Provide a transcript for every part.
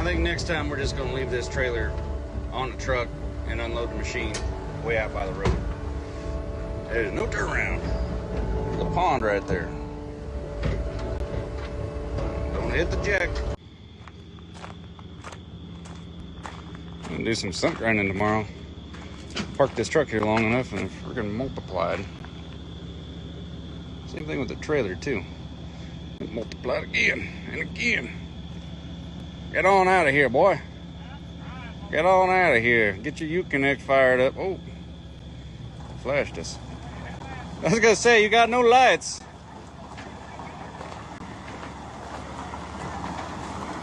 I think next time we're just gonna leave this trailer on the truck and unload the machine way out by the road. There's no turnaround. There's a pond right there. Don't hit the jack. I'm gonna do some stump grinding tomorrow. Park this truck here long enough and we're gonna multiply it. Same thing with the trailer too. Multiply it again and again. Get on out of here, boy. Get on out of here. Get your U-Connect fired up. Oh, flashed us. I was gonna say, you got no lights.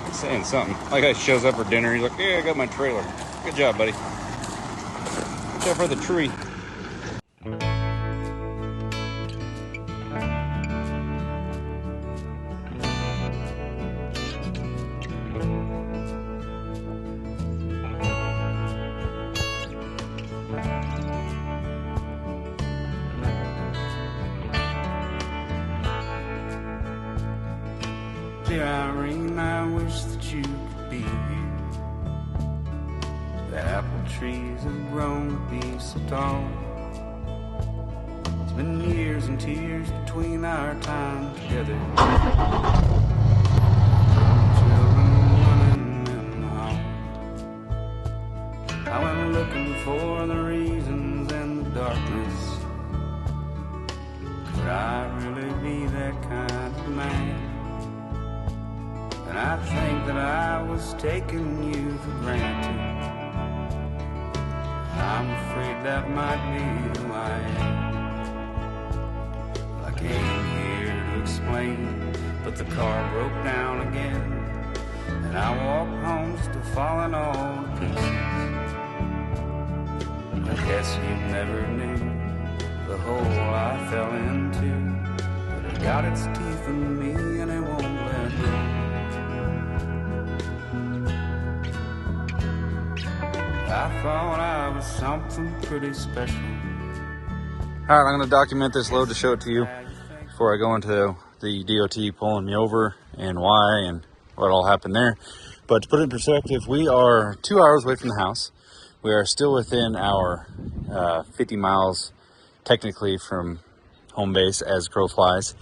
He's saying something. Like guy shows up for dinner. He's like, yeah, I got my trailer. Good job, buddy. Good job for the tree. Dear Irene, I wish that you could be here. The apple trees have grown to be so tall. It's been years and tears between our time together. Children running in the hall. I went looking for the reasons in the darkness. Could I really be that kind of man? And I think that I was taking you for granted. I'm afraid that might be who I am. I came here to explain, but the car broke down again. And I walked home still falling all to pieces. I guess you never knew the hole I fell into. But it got its teeth in me and it won't let go. I thought I was something pretty special. All right, I'm going to document this load to show it to you before I go into the D.O.T. pulling me over and why and what all happened there. But to put it in perspective, we are 2 hours away from the house. We are still within our 50 miles technically from home base as crow flies.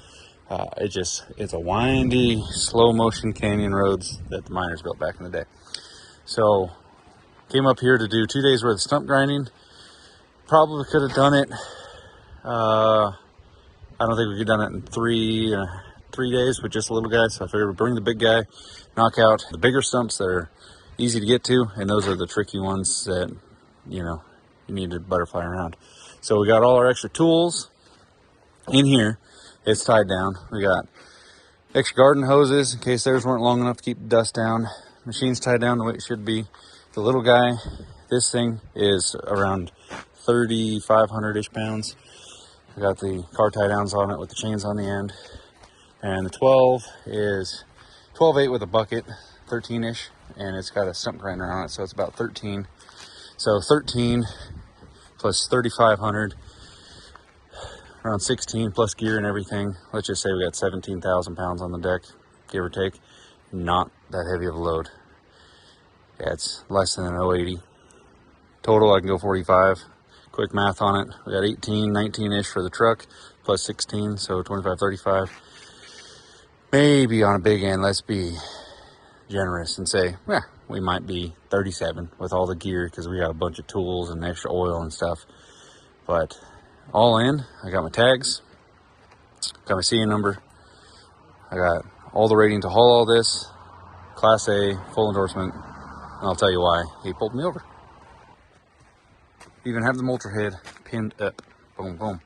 It's a windy, slow motion canyon roads that the miners built back in the day. So came up here to do 2 days worth of stump grinding. Probably could have done it. I don't think we could have done it in three days with just a little guy. So I figured we'd bring the big guy, knock out the bigger stumps that are easy to get to, and those are the tricky ones that, you know, you need to butterfly around. So we got all our extra tools in here. It's tied down. We got extra garden hoses in case theirs weren't long enough to keep the dust down. Machine's tied down the way it should be. The little guy, this thing is around 3,500-ish pounds. I got the car tie downs on it with the chains on the end. And the 12 is 12.8 with a bucket, 13-ish, and it's got a stump grinder on it, so it's about 13. So 13 plus 3,500, around 16 plus gear and everything. Let's just say we got 17,000 pounds on the deck, give or take. Not that heavy of a load. Yeah, it's less than an 080. Total, I can go 45. Quick math on it. We got 18, 19-ish for the truck, plus 16, so 25, 35. Maybe on a big end, let's be generous and say, yeah, we might be 37 with all the gear because we got a bunch of tools and extra oil and stuff. But all in, I got my tags, got my CA number, I got all the rating to haul all this, Class A, full endorsement. And I'll tell you why he pulled me over. Even have the mulcher head pinned up. Boom, boom.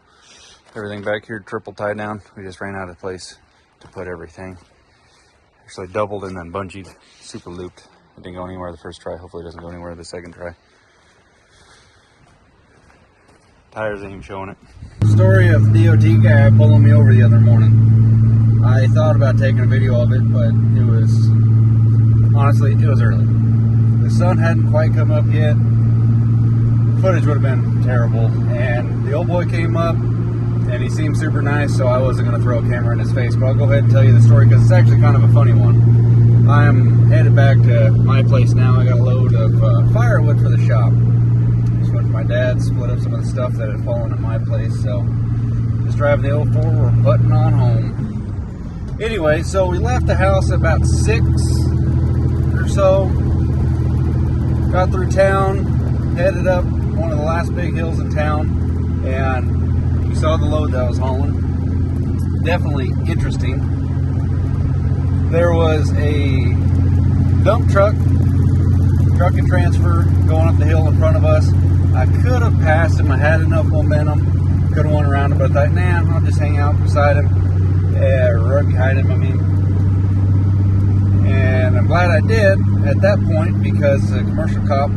Everything back here triple tied down. We just ran out of place to put everything. Actually doubled and then bungeed, super looped. It didn't go anywhere the first try. Hopefully it doesn't go anywhere the second try. Tires ain't even showing it. Story of D.O.T. guy pulling me over the other morning. I thought about taking a video of it, but it was, honestly, it was early. The sun hadn't quite come up yet. Footage would have been terrible. And the old boy came up and he seemed super nice, so I wasn't going to throw a camera in his face. But I'll go ahead and tell you the story because it's actually kind of a funny one. I'm headed back to to my place now. I got a load of firewood for the shop. Just went to my dad, split up some of the stuff that had fallen at my place. So just driving the 04, we're putting on home. Anyway, so we left the house at about 6 or so. Got through town, headed up one of the last big hills in town, and we saw the load that I was hauling. Definitely interesting. There was a dump truck and transfer going up the hill in front of us. I could have passed him. I had enough momentum. Could have went around him, but I thought, nah, I'll just hang out beside him. Right behind him, I mean. And I'm glad I did at that point, because the commercial cop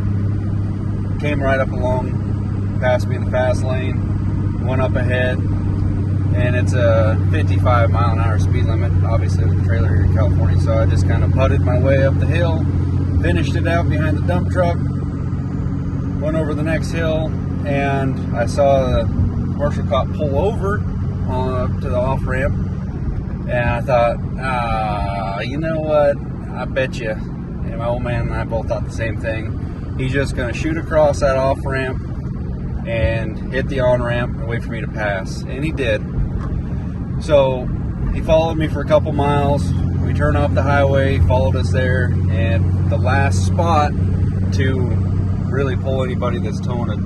came right up along, passed me in the fast lane, went up ahead, and it's a 55 mile an hour speed limit, obviously with the trailer here in California. So I just kind of putted my way up the hill, finished it out behind the dump truck, went over the next hill, and I saw the commercial cop pull over up to the off ramp, and I thought, you know what, I bet you, and my old man and I both thought the same thing. He's just going to shoot across that off ramp and hit the on ramp and wait for me to pass, and he did. So he followed me for a couple miles. We turned off the highway, followed us there, and the last spot to really pull anybody that's towing a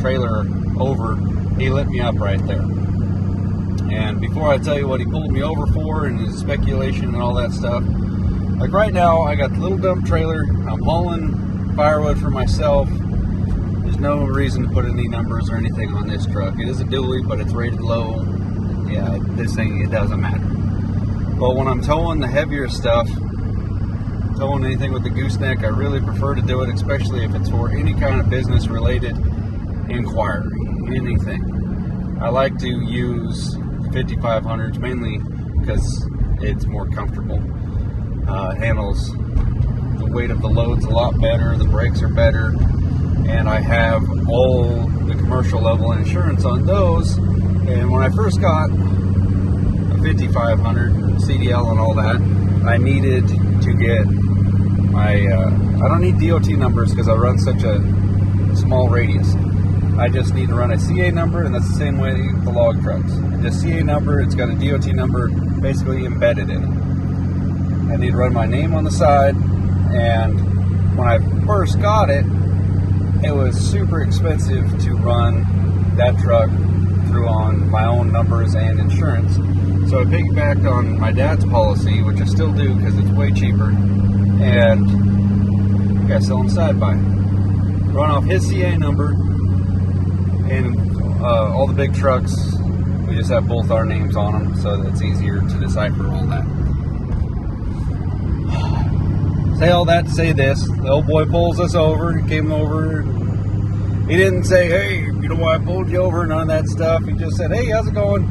trailer over, he lit me up right there. And before I tell you what he pulled me over for and his speculation and all that stuff, like right now I got the little dump trailer, I'm hauling firewood for myself. There's no reason to put any numbers or anything on this truck. It is a dually, but it's rated low. Yeah, this thing, it doesn't matter. But when I'm towing the heavier stuff, towing anything with the gooseneck, I really prefer to do it, especially if it's for any kind of business related inquiry, anything. I like to use 5500s mainly because it's more comfortable. It handles the weight of the loads a lot better, the brakes are better, and I have all the commercial level insurance on those. And when I first got a 5500 CDL and all that, I needed to get my, I don't need D.O.T. numbers because I run such a small radius. I just need to run a CA number, and that's the same way with the log trucks. Just CA number, it's got a D.O.T. number basically embedded in it. I need to run my name on the side, and when I first got it, it was super expensive to run that truck through on my own numbers and insurance. So I piggybacked on my dad's policy, which I still do because it's way cheaper, and I sell them side by. Run off his CA number, and all the big trucks, we just have both our names on them, so that it's easier to decipher all that. Say all that to say this: the old boy pulls us over. He came over. He didn't say, "Hey, you know why I pulled you over?" None of that stuff. He just said, "Hey, how's it going?"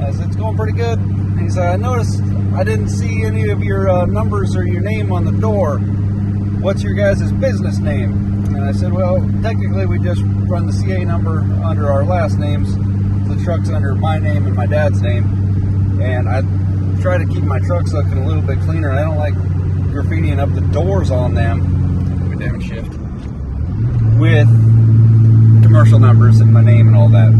I said, "It's going pretty good." And he said, "I noticed I didn't see any of your numbers or your name on the door. What's your guys' business name?" And I said, "Well, technically we just run the CA number under our last names. The truck's under my name and my dad's name. And I try to keep my trucks looking a little bit cleaner. I don't like graffitiing up the doors on them." Let me downshift. With commercial numbers and my name and all that.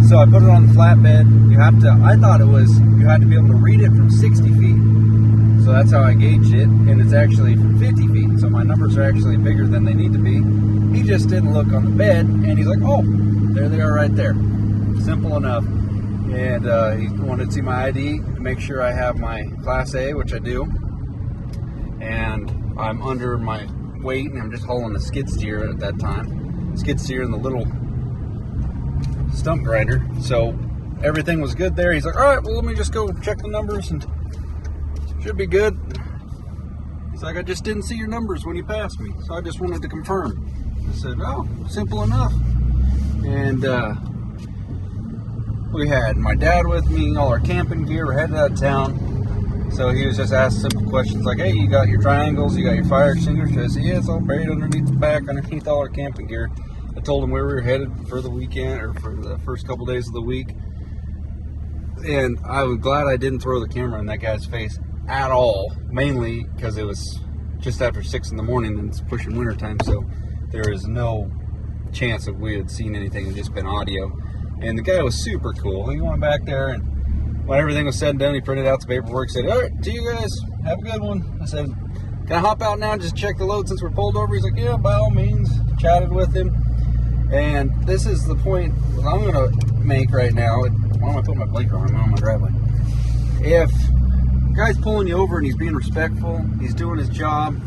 So I put it on the flatbed. I thought you had to be able to read it from 60 feet. So that's how I gauged it, and it's actually from 50 feet. So my numbers are actually bigger than they need to be. He just didn't look on the bed, and he's like, "Oh, there they are right there." Simple enough. And he wanted to see my ID to make sure I have my Class A, which I do. And I'm under my weight, and I'm just hauling the skid steer at that time. Skid steer and the little stump grinder. So everything was good there. He's like, "All right, well, let me just go check the numbers, and should be good." He's like, "I just didn't see your numbers when you passed me, so I just wanted to confirm." I said, "Oh, simple enough." And we had my dad with me, all our camping gear. We're headed out of town. So he was just asking simple questions like, "Hey, you got your triangles, you got your fire extinguisher?" I said, "Yeah, it's all buried underneath the back, underneath all our camping gear." I told him where we were headed for the weekend, or for the first couple days of the week. And I was glad I didn't throw the camera in that guy's face at all, mainly because it was just after 6 in the morning, and it's pushing winter time, so there is no chance that we had seen anything. It's just been audio. And the guy was super cool. He went back there, and when everything was said and done, he printed out some paperwork, said, all right, see you guys, have a good one. I said, can I hop out now and just check the load since we're pulled over? He's like, yeah, by all means. Chatted with him. And this is the point I'm going to make right now. Why am I putting my blinker on? I'm on my driveway. If a guy's pulling you over and he's being respectful, he's doing his job,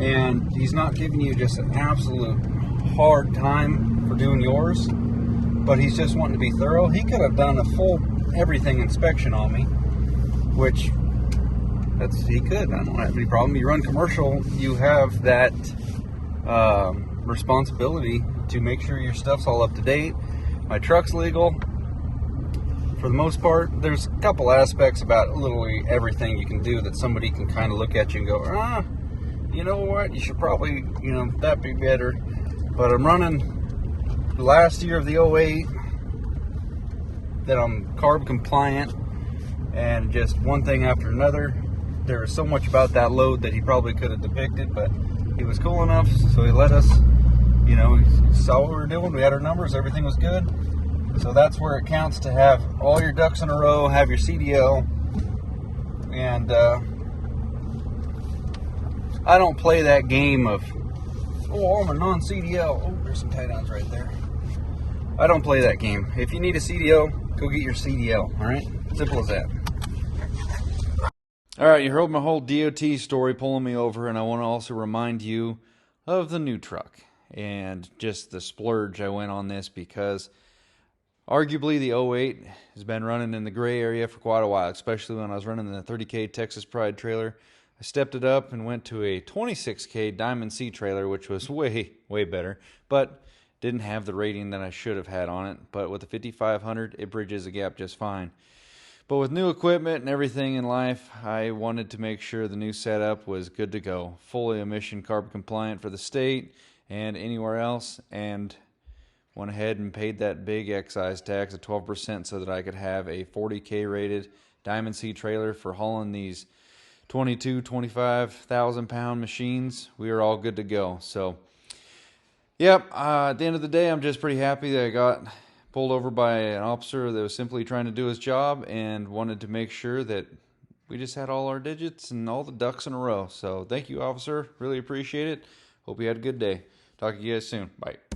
and he's not giving you just an absolute hard time for doing yours, but he's just wanting to be thorough, he could have done a full everything inspection on me, which he could. I don't have any problem. You run commercial, you have that responsibility to make sure your stuff's all up to date. My truck's legal for the most part. There's a couple aspects about literally everything you can do that somebody can kind of look at you and go, you know what, you should probably, that'd be better. But I'm running the last year of the 08 that I'm carb compliant, and just one thing after another. There was so much about that load that he probably could have depicted, but he was cool enough, so he let us, he saw what we were doing, we had our numbers, everything was good. So that's where it counts to have all your ducks in a row, have your CDL, and I don't play that game of, I'm a non-CDL. Oh, there's some tie-downs right there. I don't play that game. If you need a CDL, go get your CDL, all right? Simple as that. All right, you heard my whole D.O.T. story pulling me over, and I want to also remind you of the new truck and just the splurge I went on this, because arguably the 08 has been running in the gray area for quite a while, especially when I was running the 30K Texas Pride trailer. I stepped it up and went to a 26K Diamond C trailer, which was way, way better, but didn't have the rating that I should have had on it. But with the 5500, it bridges the gap just fine. But with new equipment and everything in life, I wanted to make sure the new setup was good to go. Fully emission carb compliant for the state and anywhere else, and went ahead and paid that big excise tax of 12% so that I could have a 40K rated Diamond C trailer for hauling these 25,000 pound machines. We are all good to go. So, yep, at the end of the day, I'm just pretty happy that I got pulled over by an officer that was simply trying to do his job and wanted to make sure that we just had all our digits and all the ducks in a row. So thank you, officer. Really appreciate it. Hope you had a good day. Talk to you guys soon. Bye.